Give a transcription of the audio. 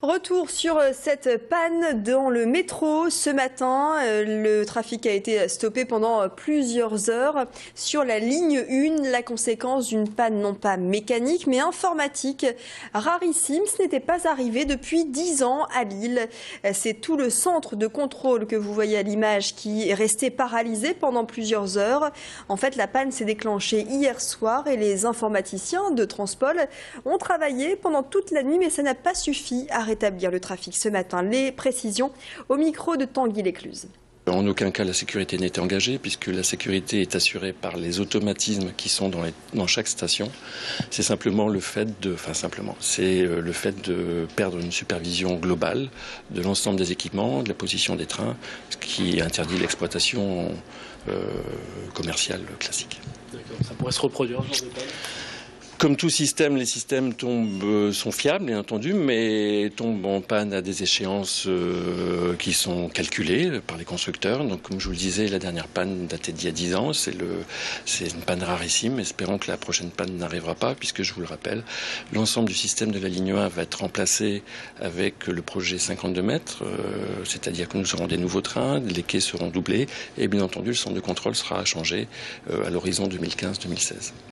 Retour sur cette panne dans le métro ce matin. Le trafic a été stoppé pendant plusieurs heures sur la ligne 1. La conséquence d'une panne non pas mécanique mais informatique. Rarissime, ce n'était pas arrivé depuis 10 ans à Lille. C'est tout le centre de contrôle que vous voyez à l'image qui est resté paralysé pendant plusieurs heures. En fait, la panne s'est déclenchée hier soir et les informaticiens de Transpol ont travaillé pendant toute la nuit, mais ça n'a pas suffi à rétablir le trafic ce matin. Les précisions au micro de Tanguy Lécluse. En aucun cas la sécurité n'était engagée puisque la sécurité est assurée par les automatismes qui sont dans chaque station. C'est simplement le fait de perdre une supervision globale de l'ensemble des équipements, de la position des trains, ce qui interdit l'exploitation commerciale classique. D'accord, ça pourrait se reproduire ce genre de panne ? Comme tout système, les systèmes sont fiables, bien entendu, mais tombent en panne à des échéances qui sont calculées par les constructeurs. Donc, comme je vous le disais, la dernière panne datait d'il y a 10 ans. C'est une panne rarissime. Espérons que la prochaine panne n'arrivera pas, puisque, je vous le rappelle, l'ensemble du système de la ligne 1 va être remplacé avec le projet 52 mètres, c'est-à-dire que nous aurons des nouveaux trains, les quais seront doublés, et bien entendu, le centre de contrôle sera changé à l'horizon 2015-2016.